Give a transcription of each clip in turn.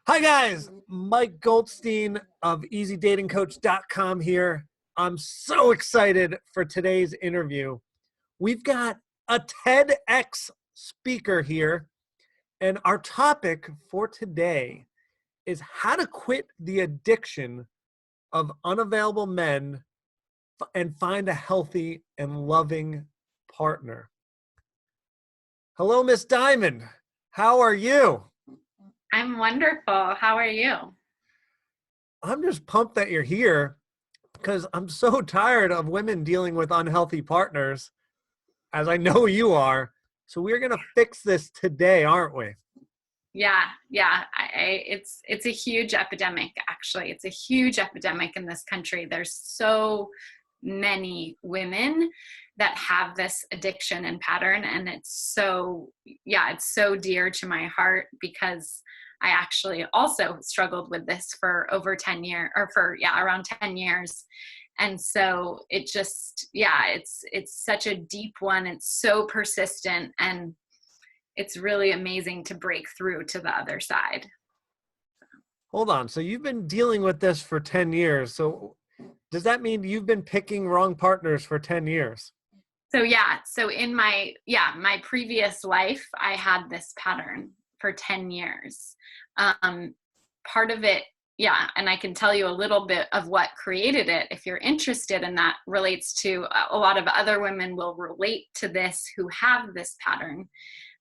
Hi guys, Mike Goldstein of EasyDatingCoach.com here. I'm so excited for today's interview. We've got a TEDx speaker here, and our topic for today is how to quit the addiction of unavailable men and find a healthy and loving partner. Hello, Miss Diamond. How are you? I'm wonderful. How are you? I'm just pumped that you're here because I'm so tired of women dealing with unhealthy partners, as I know you are. So we're going to fix this today, aren't we? Yeah. It's a huge epidemic, actually. It's a huge epidemic in this country. There's so many women that have this addiction and pattern. And it's so dear to my heart because I actually also struggled with this for over 10 years, around 10 years. And so it just, it's such a deep one. It's so persistent, and it's really amazing to break through to the other side. Hold on. So you've been dealing with this for 10 years. So does that mean you've been picking wrong partners for 10 years? So in my previous life, I had this pattern for 10 years. Part of it, and I can tell you a little bit of what created it if you're interested, and that relates to a lot of other women will relate to this who have this pattern.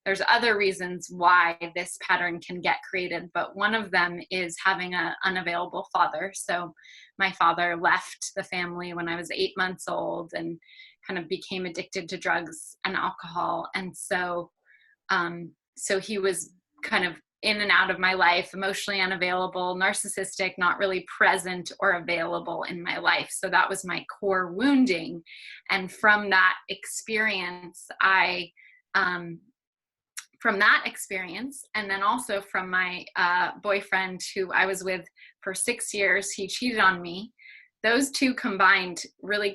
There's other reasons why this pattern can get created, but one of them is having an unavailable father. So my father left the family when I was 8 months old and kind of became addicted to drugs and alcohol. And so he was kind of in and out of my life, emotionally unavailable, narcissistic, not really present or available in my life. So that was my core wounding. And from that experience, and then also from my boyfriend who I was with for 6 years, he cheated on me. Those two combined really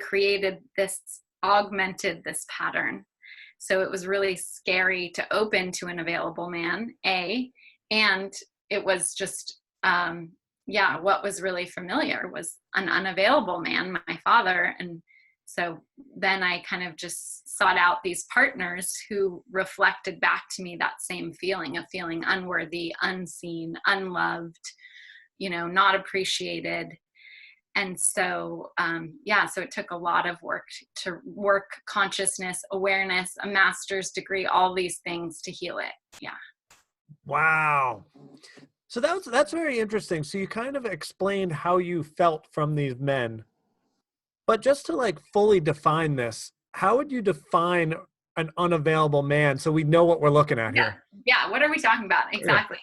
augmented this pattern. So it was really scary to open to an available man, and it was just, what was really familiar was an unavailable man, my father. And so then I kind of just sought out these partners who reflected back to me that same feeling of feeling unworthy, unseen, unloved, not appreciated. And so, so it took a lot of work consciousness, awareness, a master's degree, all these things to heal it. Yeah. Wow. So that's very interesting. So you kind of explained how you felt from these men. But just to fully define this, how would you define an unavailable man so we know what we're looking at here? Yeah. What are we talking about? Exactly.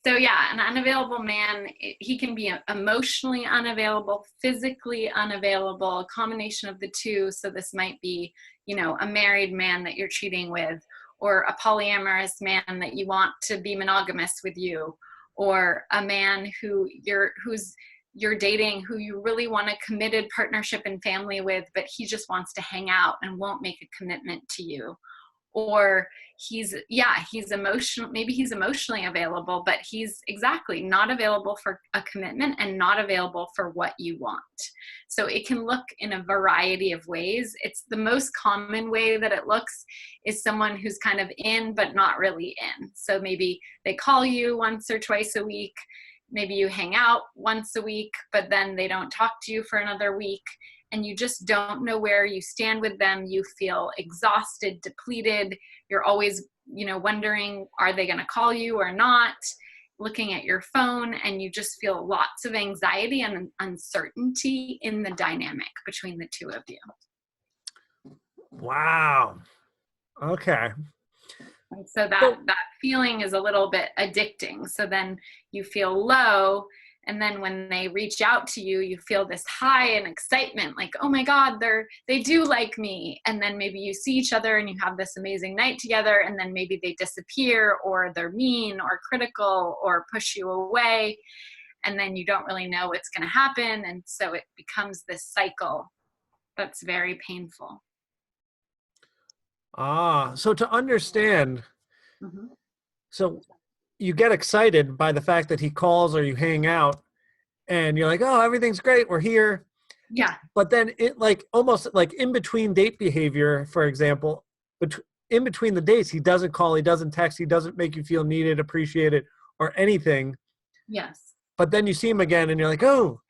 So an unavailable man, he can be emotionally unavailable, physically unavailable, a combination of the two. So this might be, a married man that you're cheating with, or a polyamorous man that you want to be monogamous with you, or a man who's you're dating, who you really want a committed partnership and family with, but he just wants to hang out and won't make a commitment to you. Or he's emotional, maybe he's emotionally available, but he's exactly not available for a commitment and not available for what you want. So it can look in a variety of ways. It's the most common way that it looks is someone who's kind of in, but not really in. So maybe they call you once or twice a week. Maybe you hang out once a week, but then they don't talk to you for another week. And you just don't know where you stand with them. You feel exhausted, depleted. You're always, wondering, are they going to call you or not? Looking at your phone, and you just feel lots of anxiety and uncertainty in the dynamic between the two of you. Wow. Okay. And so that feeling is a little bit addicting. So then you feel low. And then when they reach out to you, you feel this high and excitement, like, oh my God, they do like me. And then maybe you see each other and you have this amazing night together, and then maybe they disappear, or they're mean or critical or push you away. And then you don't really know what's going to happen. And so it becomes this cycle that's very painful. So to understand, Mm-hmm. so you get excited by the fact that he calls or you hang out and you're like, oh, everything's great, we're here. Yeah. But then it like almost like in between date behavior, for example, in between the dates, he doesn't call, he doesn't text, he doesn't make you feel needed, appreciated, or anything. Yes. But then you see him again and you're like, oh,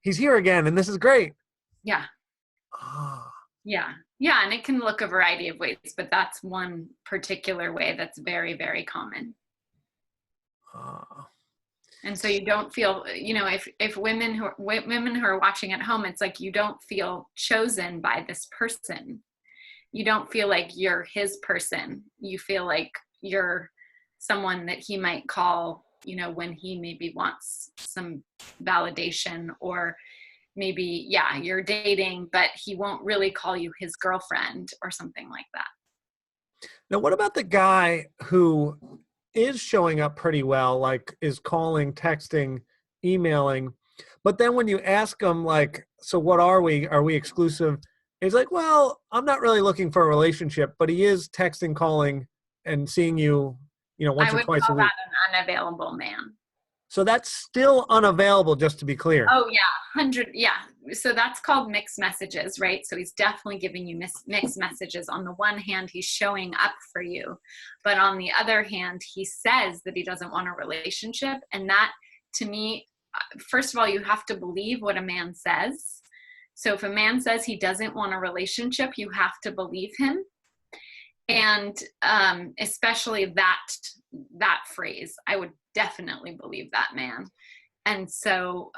he's here again and this is great. Yeah. Ah. Yeah. Yeah. And it can look a variety of ways, but that's one particular way that's very, very common. Ah. And so you don't feel, if women who are watching at home, it's like you don't feel chosen by this person. You don't feel like you're his person. You feel like you're someone that he might call, when he maybe wants some validation, or maybe, yeah, you're dating, but he won't really call you his girlfriend or something like that. Now, what about the guy who is showing up pretty well, like is calling, texting, emailing, but then when you ask him, like, so what are we? Are we exclusive? He's like, well, I'm not really looking for a relationship, but he is texting, calling, and seeing you, once I or would twice a call week. that an unavailable man. So that's still unavailable, just to be clear. Oh yeah, 100. Yeah. So that's called mixed messages, right? So he's definitely giving you mixed messages. On the one hand, he's showing up for you, but on the other hand, he says that he doesn't want a relationship. And that, to me, first of all, you have to believe what a man says. So if a man says he doesn't want a relationship, you have to believe him. And especially that phrase, I would definitely believe that man. And so,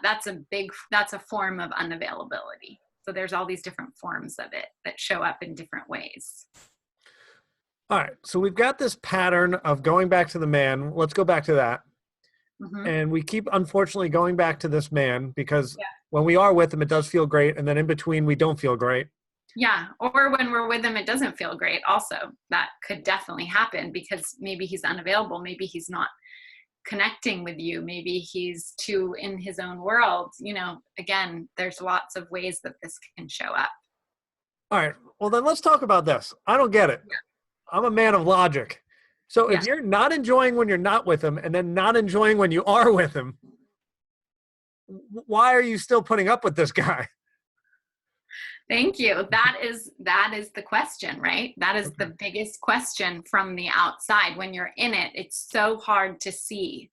that's a form of unavailability. So there's all these different forms of it that show up in different ways. All right. So we've got this pattern of going back to the man. Let's go back to that. Mm-hmm. And we keep, unfortunately, going back to this man because Yeah. when we are with him, it does feel great. And then in between, we don't feel great. Yeah. Or when we're with him, it doesn't feel great. Also, that could definitely happen because maybe he's unavailable. Maybe he's not connecting with you. Maybe he's too in his own world. Again, there's lots of ways that this can show up. All right. Well, then let's talk about this. I don't get it. Yeah. I'm a man of logic. So Yeah. if you're not enjoying when you're not with him and then not enjoying when you are with him, why are you still putting up with this guy? Thank you. That is the question, right? That is the biggest question from the outside. When you're in it, it's so hard to see.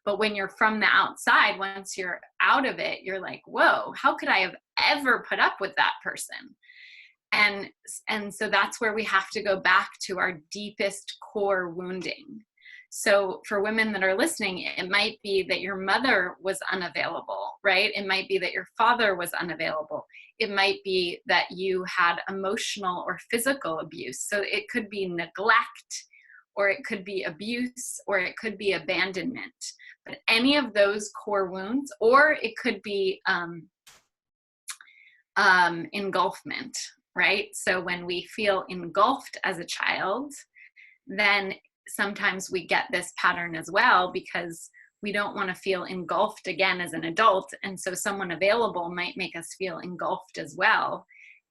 But when you're from the outside, once you're out of it, you're like, whoa, how could I have ever put up with that person? And so that's where we have to go back to our deepest core wounding. So for women that are listening, it might be that your mother was unavailable, right? It might be that your father was unavailable. It might be that you had emotional or physical abuse. So it could be neglect, or it could be abuse, or it could be abandonment. But any of those core wounds, or it could be engulfment, right? So when we feel engulfed as a child, then sometimes we get this pattern as well because we don't want to feel engulfed again as an adult. And so someone available might make us feel engulfed as well.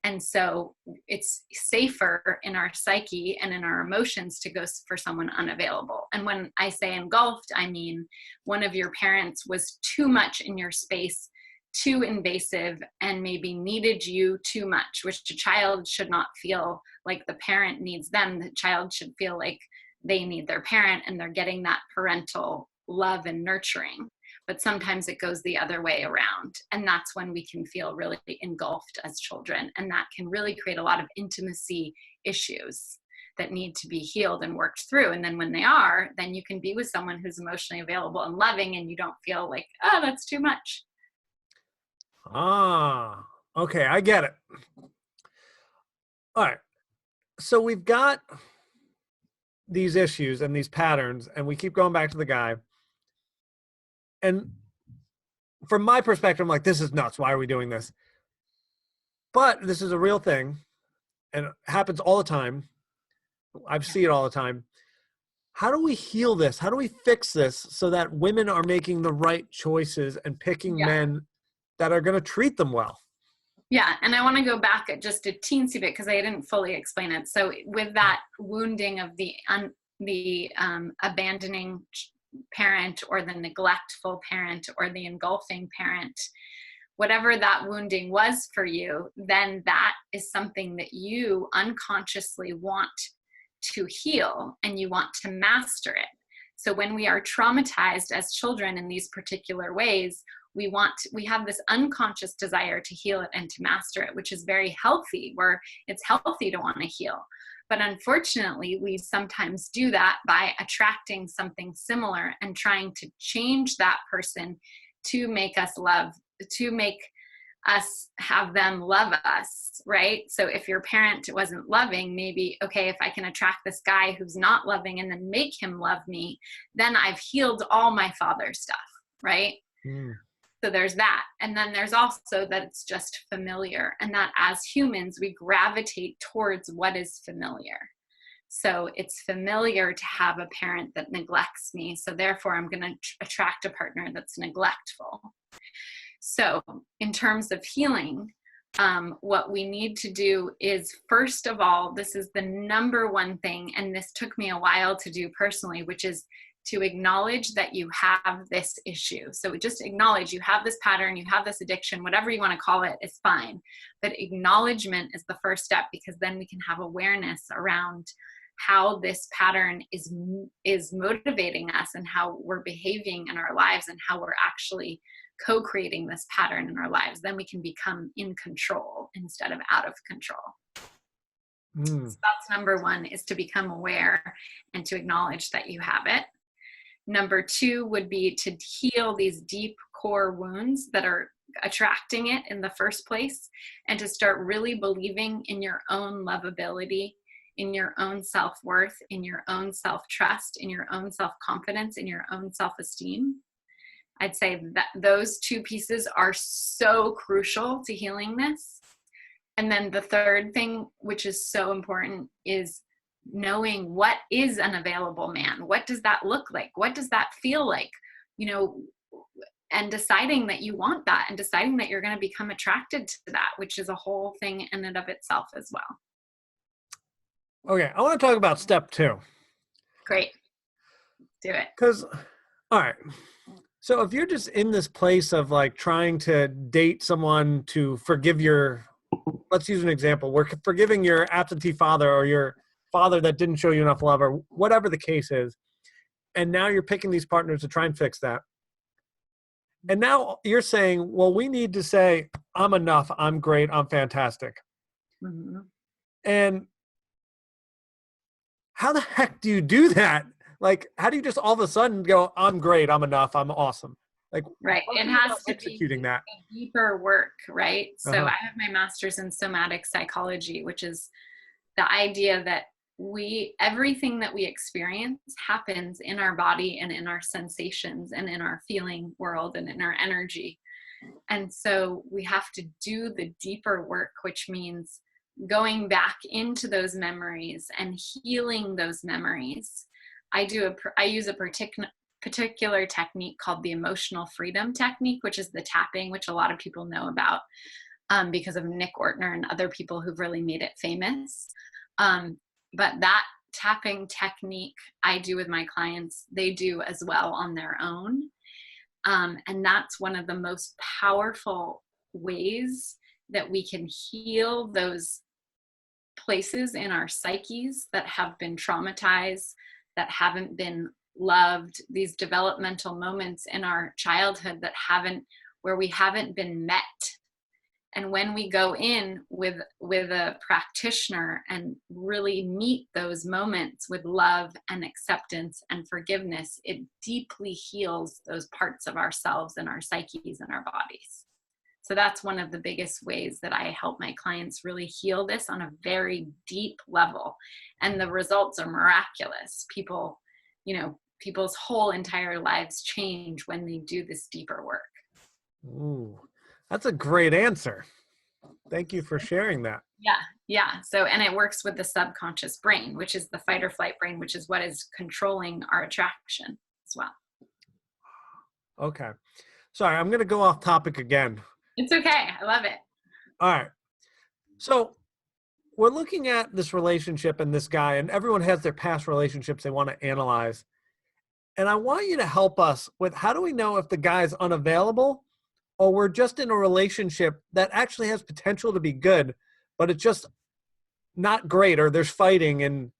And so it's safer in our psyche and in our emotions to go for someone unavailable. And when I say engulfed, I mean one of your parents was too much in your space, too invasive, and maybe needed you too much, which a child should not feel like the parent needs them. The child should feel like they need their parent and they're getting that parental love and nurturing. But sometimes it goes the other way around. And that's when we can feel really engulfed as children. And that can really create a lot of intimacy issues that need to be healed and worked through. And then when they are, then you can be with someone who's emotionally available and loving, and you don't feel like, oh, that's too much. Ah, okay. I get it. All right. So we've got these issues and these patterns, and we keep going back to the guy. And from my perspective, I'm like, this is nuts. Why are we doing this? But this is a real thing, and it happens all the time. I see it all the time. How do we heal this? How do we fix this so that women are making the right choices and picking men that are going to treat them well? Yeah, and I want to go back just a teensy bit because I didn't fully explain it. So with that wounding of the the abandoning parent or the neglectful parent or the engulfing parent, whatever that wounding was for you, then that is something that you unconsciously want to heal and you want to master it. So when we are traumatized as children in these particular ways, we have this unconscious desire to heal it and to master it, which is very healthy, where it's healthy to want to heal. But unfortunately, we sometimes do that by attracting something similar and trying to change that person to make us have them love us, right? So if your parent wasn't loving, maybe, okay, if I can attract this guy who's not loving and then make him love me, then I've healed all my father stuff, right? Mm. So there's that. And then there's also that it's just familiar, and that as humans, we gravitate towards what is familiar. So it's familiar to have a parent that neglects me. So therefore, I'm going to attract a partner that's neglectful. So in terms of healing, what we need to do is, first of all, this is the number one thing, and this took me a while to do personally, which is to acknowledge that you have this issue. So just acknowledge you have this pattern, you have this addiction, whatever you want to call it is fine. But acknowledgement is the first step, because then we can have awareness around how this pattern is motivating us and how we're behaving in our lives and how we're actually co-creating this pattern in our lives. Then we can become in control instead of out of control. So that's number one, is to become aware and to acknowledge that you have it. Number two would be to heal these deep core wounds that are attracting it in the first place, and to start really believing in your own lovability, in your own self-worth, in your own self-trust, in your own self-confidence, in your own self-esteem. I'd say that those two pieces are so crucial to healing this. And then the third thing, which is so important, is knowing what is an available man. What does that look like? What does that feel like? And deciding that you want that, and deciding that you're going to become attracted to that, which is a whole thing in and of itself as well. Okay, I want to talk about step 2. Great. Do it. Because, all right. So if you're just in this place of like trying to date someone to forgive let's use an example, we're forgiving your absentee father or your father that didn't show you enough love, or whatever the case is, and now you're picking these partners to try and fix that. And now you're saying, well, we need to say, I'm enough, I'm great, I'm fantastic. Mm-hmm. And how the heck do you do that? Like, how do you just all of a sudden go, I'm great, I'm enough, I'm awesome? Like, right. It has to executing be that deeper work, right? So Uh-huh. I have my master's in somatic psychology, which is the idea that everything that we experience happens in our body and in our sensations and in our feeling world and in our energy. And so we have to do the deeper work, which means going back into those memories and healing those memories. I use a particular technique called the emotional freedom technique, which is the tapping, which a lot of people know about because of Nick Ortner and other people who've really made it famous. But that tapping technique I do with my clients, they do as well on their own. And that's one of the most powerful ways that we can heal those places in our psyches that have been traumatized, that haven't been loved, these developmental moments in our childhood where we haven't been met. And when we go in with a practitioner and really meet those moments with love and acceptance and forgiveness, it deeply heals those parts of ourselves and our psyches and our bodies. So that's one of the biggest ways that I help my clients really heal this on a very deep level. And the results are miraculous. People's whole entire lives change when they do this deeper work. Ooh, that's a great answer. Thank you for sharing that. Yeah. So, and it works with the subconscious brain, which is the fight or flight brain, which is what is controlling our attraction as well. Okay. Sorry, I'm going to go off topic again. It's okay. I love it. All right. So we're looking at this relationship and this guy, and everyone has their past relationships they want to analyze. And I want you to help us with, how do we know if the guy's unavailable or we're just in a relationship that actually has potential to be good, but it's just not great, or there's fighting and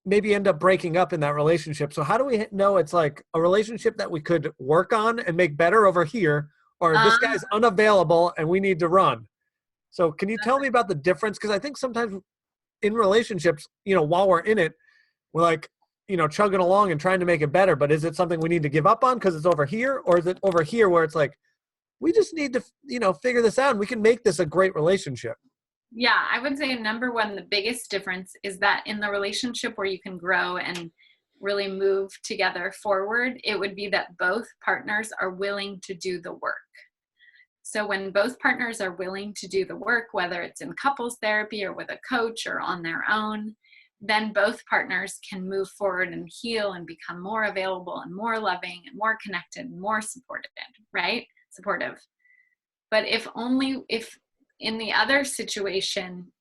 maybe end up breaking up in that relationship. So how do we know it's like a relationship that we could work on and make better over here, or this guy's unavailable and we need to run? So can you tell me about the difference? Because I think sometimes in relationships, while we're in it, we're like, chugging along and trying to make it better. But is it something we need to give up on because it's over here? Or is it over here where it's like, we just need to, figure this out and we can make this a great relationship? Yeah, I would say number one, the biggest difference is that in the relationship where you can grow and really move together forward, it would be that both partners are willing to do the work. So when both partners are willing to do the work, whether it's in couples therapy or with a coach or on their own, then both partners can move forward and heal and become more available and more loving and more connected and more supported, right? Supportive. But if in the other situation,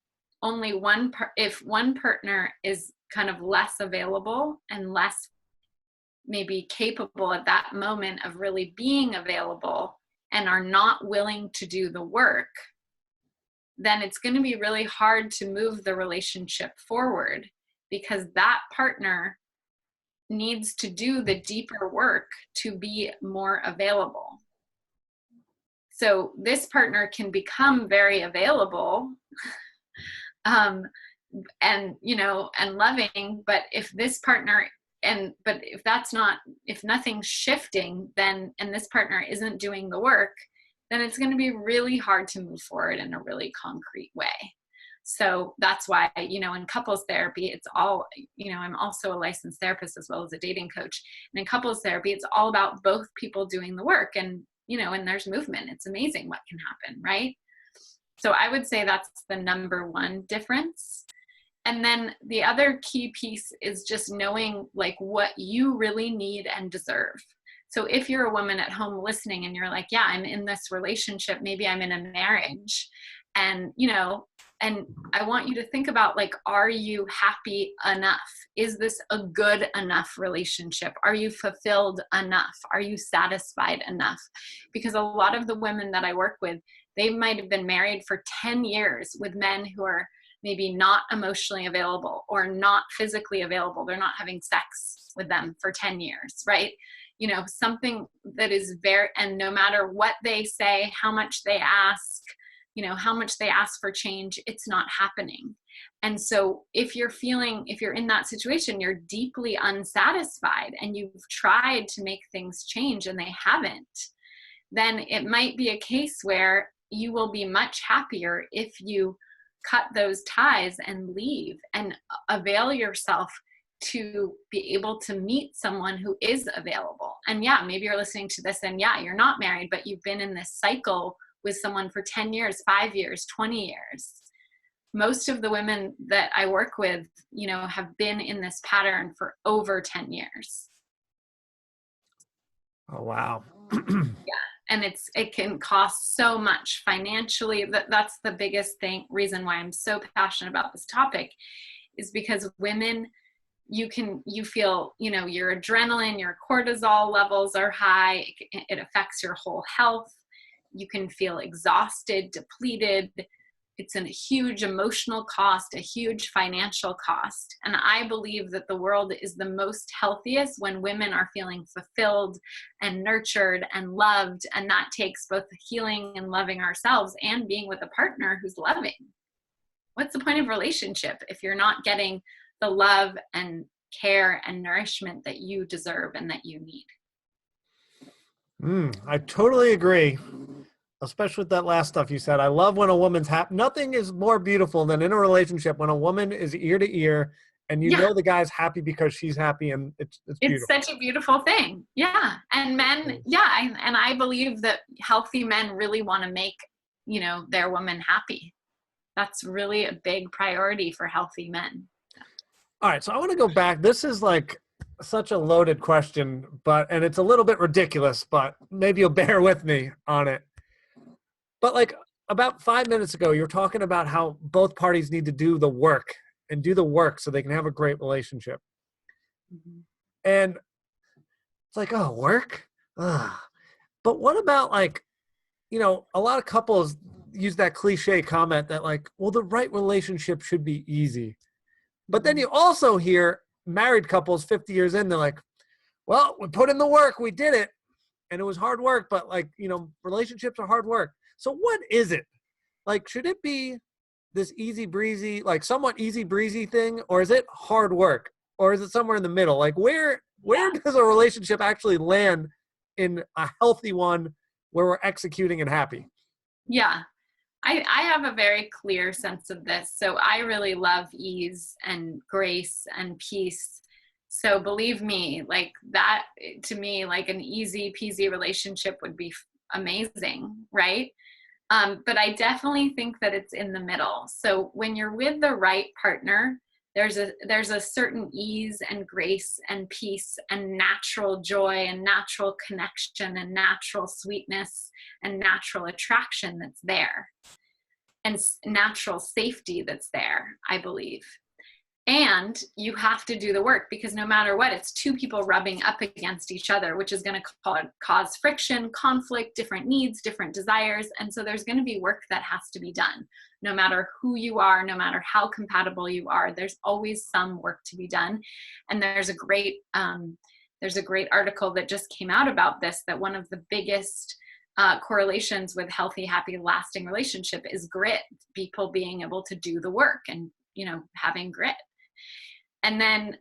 if one partner is kind of less available and less maybe capable at that moment of really being available and are not willing to do the work, then it's going to be really hard to move the relationship forward, because that partner needs to do the deeper work to be more available. So this partner can become very available and loving, but if this partner if nothing's shifting, then, and this partner isn't doing the work, then it's going to be really hard to move forward in a really concrete way. So that's why, in couples therapy, it's all, I'm also a licensed therapist as well as a dating coach. And in couples therapy, it's all about both people doing the work, and, and there's movement. It's amazing what can happen, right? So I would say that's the number one difference. And then the other key piece is just knowing like what you really need and deserve. So if you're a woman at home listening and you're like, yeah, I'm in this relationship, maybe I'm in a marriage, and, and I want you to think about, like, are you happy enough? Is this a good enough relationship? Are you fulfilled enough? Are you satisfied enough? Because a lot of the women that I work with, they might have been married for 10 years with men who are maybe not emotionally available or not physically available. They're not having sex with them for 10 years, right? Something that is and no matter what they say, how much they ask, how much they ask for change, it's not happening. And so if you're in that situation, you're deeply unsatisfied and you've tried to make things change and they haven't, then it might be a case where you will be much happier if you cut those ties and leave and avail yourself to be able to meet someone who is available. And yeah, maybe you're listening to this and yeah, you're not married, but you've been in this cycle with someone for 10 years, 5 years, 20 years. Most of the women that I work with, have been in this pattern for over 10 years. Oh, wow. Yeah. And it can cost so much financially. That's the biggest reason why I'm so passionate about this topic, is because women, you feel, your adrenaline, your cortisol levels are high. It affects your whole health. You can feel exhausted, depleted. It's a huge emotional cost, a huge financial cost. And I believe that the world is the most healthiest when women are feeling fulfilled and nurtured and loved. And that takes both healing and loving ourselves and being with a partner who's loving. What's the point of relationship if you're not getting the love and care and nourishment that you deserve and that you need? I totally agree. Especially with that last stuff you said. I love when a woman's happy. Nothing is more beautiful than in a relationship when a woman is ear to ear and know the guy's happy because she's happy, and it's beautiful. It's such a beautiful thing. Yeah. And men, and I believe that healthy men really want to make, their woman happy. That's really a big priority for healthy men. All right. So I want to go back. This is like such a loaded question, and it's a little bit ridiculous, but maybe you'll bear with me on it. But like, about 5 minutes ago, you were talking about how both parties need to do the work and do the work so they can have a great relationship. Mhm. And it's like, oh, work? Ugh. But what about like, a lot of couples use that cliche comment that like, well, the right relationship should be easy. But then Mhm. you also hear married couples 50 years in, they're like, well, we put in the work, we did it, and it was hard work, but like, relationships are hard work. So what is it? Like, should it be this easy breezy, like somewhat easy breezy thing, or is it hard work? Or is it somewhere in the middle? Like where does a relationship actually land in a healthy one where we're executing and happy? Yeah. I have a very clear sense of this. So I really love ease and grace and peace. So believe me, like that to me, like an easy peasy relationship would be amazing, right? But I definitely think that it's in the middle. So when you're with the right partner, there's a certain ease and grace and peace and natural joy and natural connection and natural sweetness and natural attraction that's there, and natural safety that's there, I believe. And you have to do the work, because no matter what, it's two people rubbing up against each other, which is going to cause friction, conflict, different needs, different desires. And so there's going to be work that has to be done. No matter who you are, no matter how compatible you are, there's always some work to be done. And there's a great article that just came out about this, that one of the biggest correlations with healthy, happy, lasting relationship is grit, people being able to do the work and, having grit. And then,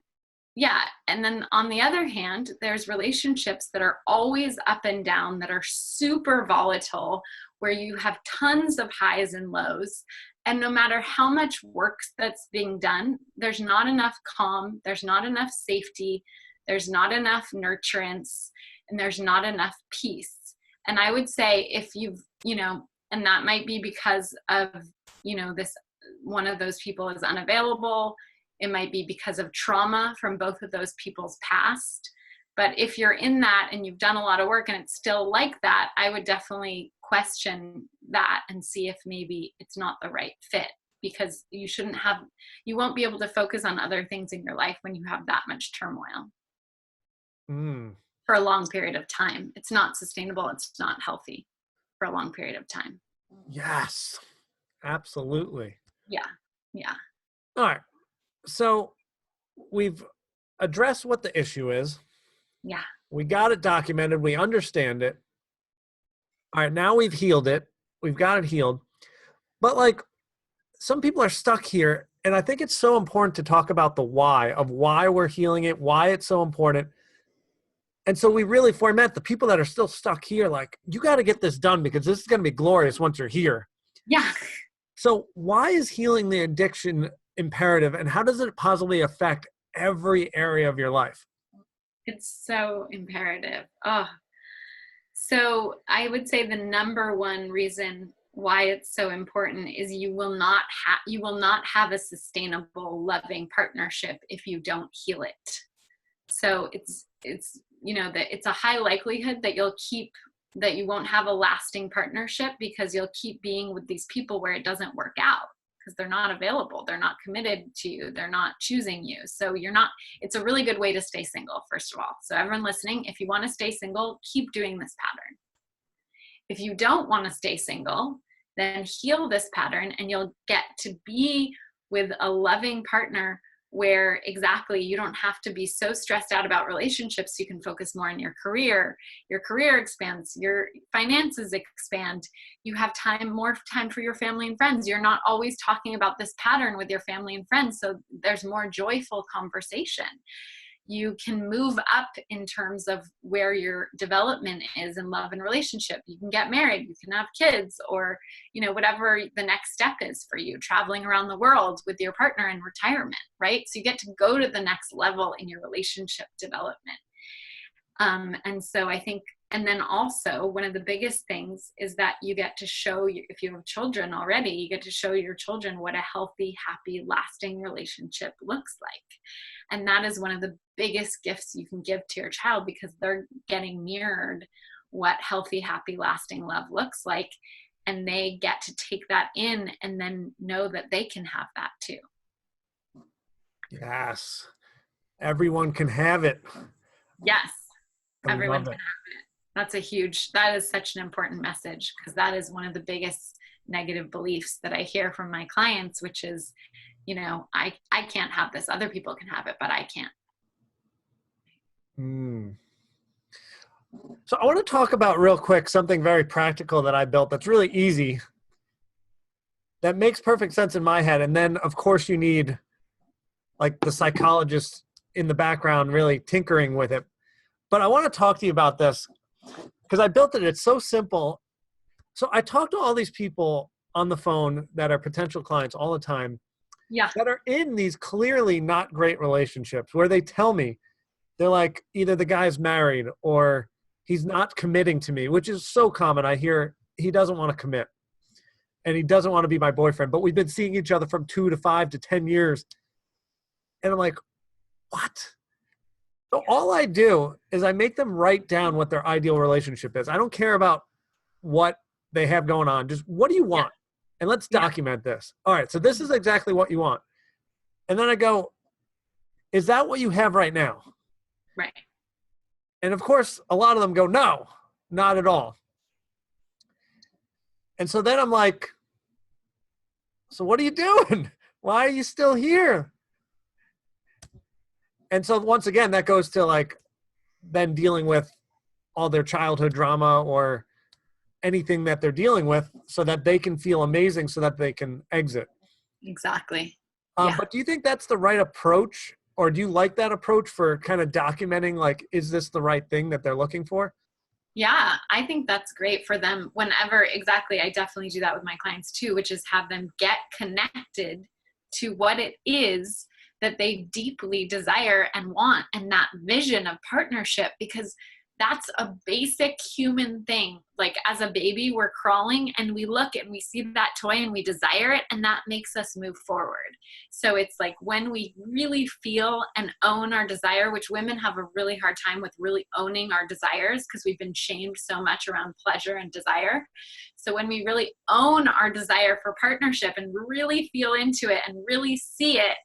yeah. And then on the other hand, there's relationships that are always up and down, that are super volatile, where you have tons of highs and lows. And no matter how much work that's being done, there's not enough calm, there's not enough safety, there's not enough nurturance, and there's not enough peace. And I would say if you've, and that might be because of, this, one of those people is unavailable. It might be because of trauma from both of those people's past. But if you're in that and you've done a lot of work and it's still like that, I would definitely question that and see if maybe it's not the right fit, because you won't be able to focus on other things in your life when you have that much turmoil Mm, for a long period of time. It's not sustainable. It's not healthy for a long period of time. yes, absolutely. Yeah. Yeah. All right. So we've addressed what the issue is. Yeah. We got it documented. We understand it. All right. Now we've healed it. We've got it healed. But like, some people are stuck here. And I think it's so important to talk about the why of why we're healing it, why it's so important. And so we really format the people that are still stuck here, like, you got to get this done because this is going to be glorious once you're here. Yeah. So why is healing the addiction imperative, and how does it positively affect every area of your life? It's so imperative. Oh, so I would say the number one reason why it's so important is you will not have a sustainable, loving partnership if you don't heal it. So it's that it's a high likelihood that you won't have a lasting partnership, because you'll keep being with these people where it doesn't work out, because they're not available, they're not committed to you, they're not choosing you. So it's a really good way to stay single, first of all. So everyone listening, if you want to stay single, keep doing this pattern. If you don't want to stay single, then heal this pattern, and you'll get to be with a loving partner where exactly you don't have to be so stressed out about relationships. You can focus more on your career expands, your finances expand, you have more time for your family and friends. You're not always talking about this pattern with your family and friends, so there's more joyful conversation. You can move up in terms of where your development is in love and relationship. You can get married, you can have kids, or whatever the next step is for you, traveling around the world with your partner in retirement, right? So you get to go to the next level in your relationship development. And so I think, and then also one of the biggest things is that you get to show, if you have children already, you get to show your children what a healthy, happy, lasting relationship looks like. And that is one of the biggest gifts you can give to your child, because they're getting mirrored what healthy, happy, lasting love looks like. and they get to take that in and then know that they can have that too. Yes. Everyone can have it. Yes. I Everyone love can it. have it. That is such an important message, because that is one of the biggest negative beliefs that I hear from my clients, which is, I can't have this. Other people can have it, but I can't. So I want to talk about real quick something very practical that I built that's really easy, that makes perfect sense in my head. And then, of course, you need like the psychologist in the background really tinkering with it. But I want to talk to you about this because I built it. It's so simple. So I talk to all these people on the phone that are potential clients all the time, Yeah. that are in these clearly not great relationships where they tell me, they're like, either the guy's married or he's not committing to me, which is so common. I hear he doesn't want to commit and he doesn't want to be my boyfriend, but we've been seeing each other from 2 to 5 to 10 years. And I'm like, what? So all I do is I make them write down what their ideal relationship is. I don't care about what they have going on. Just what do you want? And let's document this. All right, so this is exactly what you want. And then I go, is that what you have right now? Right. And of course, a lot of them go, no, not at all. And so then I'm like, so what are you doing? Why are you still here? And so once again, that goes to like then dealing with all their childhood drama or anything that they're dealing with so that they can feel amazing so that they can exit. Exactly. But do you think that's the right approach, or do you like that approach for kind of documenting, like, is this the right thing that they're looking for? Yeah, I think that's great for them whenever. Exactly. I definitely do that with my clients too, which is have them get connected to what it is that they deeply desire and want, and that vision of partnership, because that's a basic human thing. Like as a baby, we're crawling and we look and we see that toy and we desire it, and that makes us move forward. So it's like when we really feel and own our desire, which women have a really hard time with really owning our desires because we've been shamed so much around pleasure and desire. So when we really own our desire for partnership and really feel into it and really see it,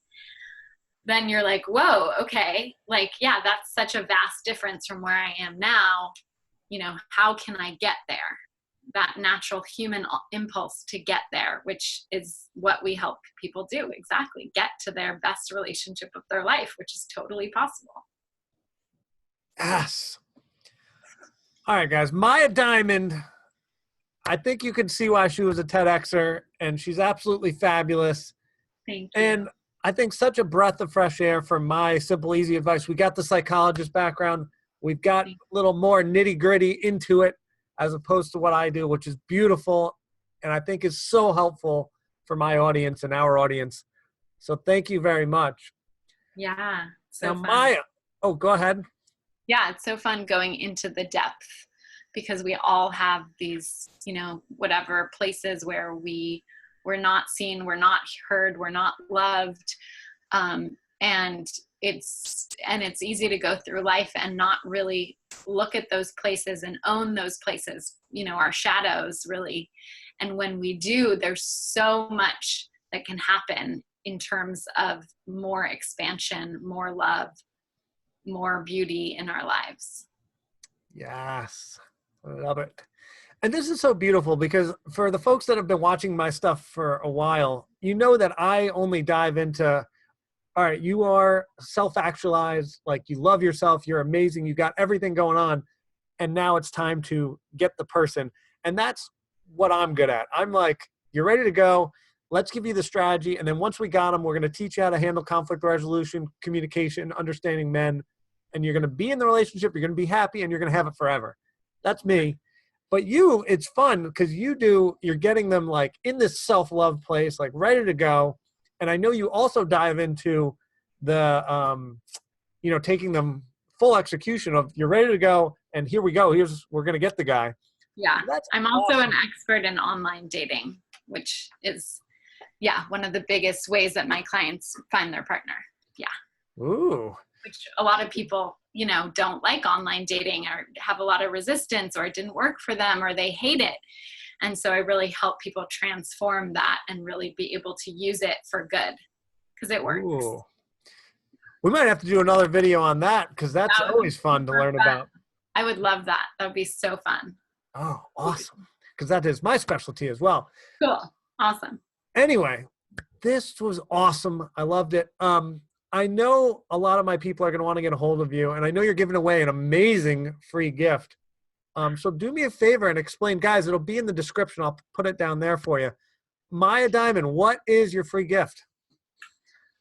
then you're like, whoa, okay. Like, yeah, that's such a vast difference from where I am now. How can I get there? That natural human impulse to get there, which is what we help people do. Exactly. Get to their best relationship of their life, which is totally possible. Yes. All right, guys. Maya Diamond, I think you can see why she was a TEDxer, and she's absolutely fabulous. Thank you. And I think such a breath of fresh air from my simple, easy advice. We got the psychologist background. We've got a little more nitty gritty into it as opposed to what I do, which is beautiful. And I think is so helpful for my audience and our audience. So thank you very much. Yeah. So now, fun. Maya, oh, go ahead. Yeah. It's so fun going into the depth, because we all have these, whatever places where we're not seen, we're not heard, we're not loved. And it's easy to go through life and not really look at those places and own those places, our shadows really. And when we do, there's so much that can happen in terms of more expansion, more love, more beauty in our lives. Yes, I love it. And this is so beautiful because for the folks that have been watching my stuff for a while, you know that I only dive into, all right, you are self-actualized, like you love yourself, you're amazing, you got everything going on, and now it's time to get the person. And that's what I'm good at. I'm like, you're ready to go, let's give you the strategy, and then once we got them, we're going to teach you how to handle conflict resolution, communication, understanding men, and you're going to be in the relationship, you're going to be happy, and you're going to have it forever. That's me. But you, it's fun because you're getting them like in this self-love place, like ready to go. And I know you also dive into the, taking them full execution of you're ready to go. And here we go. We're going to get the guy. Yeah. So that's I'm also awesome. an expert in online dating, which is, one of the biggest ways that my clients find their partner. Yeah. Ooh. Which a lot of people don't like online dating or have a lot of resistance, or it didn't work for them, or they hate it. And so I really help people transform that and really be able to use it for good, because it works. Ooh. We might have to do another video on that, because that's always fun to learn about. I would love that. That would be so fun. Oh, awesome. Because that is my specialty as well. Cool. Awesome. Anyway, this was awesome. I loved it. I know a lot of my people are going to want to get a hold of you, and I know you're giving away an amazing free gift. So do me a favor and explain, guys, it'll be in the description. I'll put it down there for you. Maya Diamond, what is your free gift?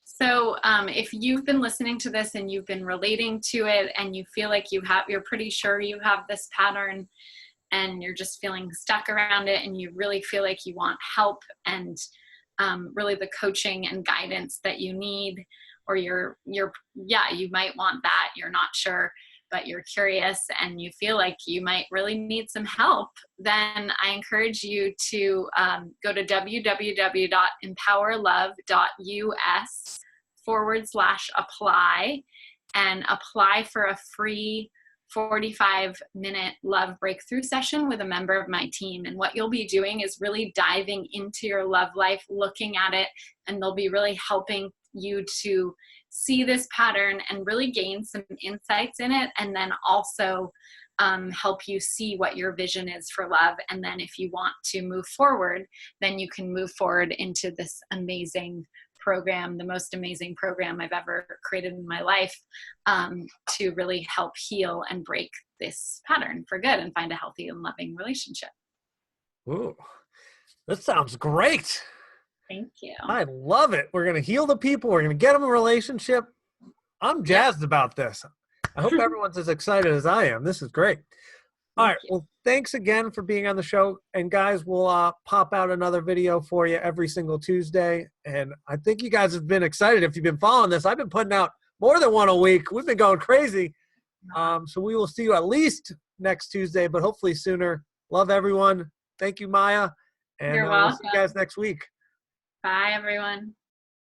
So if you've been listening to this and you've been relating to it, and you feel like you're pretty sure you have this pattern, and you're just feeling stuck around it, and you really feel like you want help and really the coaching and guidance that you need, or you might want that, you're not sure, but you're curious and you feel like you might really need some help, then I encourage you to go to www.empowerlove.us/apply and apply for a free 45-minute love breakthrough session with a member of my team. And what you'll be doing is really diving into your love life, looking at it, and they'll be really helping you to see this pattern and really gain some insights in it, and then also help you see what your vision is for love. And then if you want to move forward, then you can move forward into this amazing program, the most amazing program I've ever created in my life, to really help heal and break this pattern for good and find a healthy and loving relationship. Ooh, that sounds great. Thank you. I love it. We're going to heal the people. We're going to get them a relationship. I'm jazzed about this. I hope everyone's as excited as I am. This is great. All right. Well, thanks again for being on the show. And guys, we'll pop out another video for you every single Tuesday. And I think you guys have been excited. If you've been following this, I've been putting out more than one a week. We've been going crazy. So we will see you at least next Tuesday, but hopefully sooner. Love everyone. Thank you, Maya. And You're welcome. we'll see you guys next week. Bye, everyone.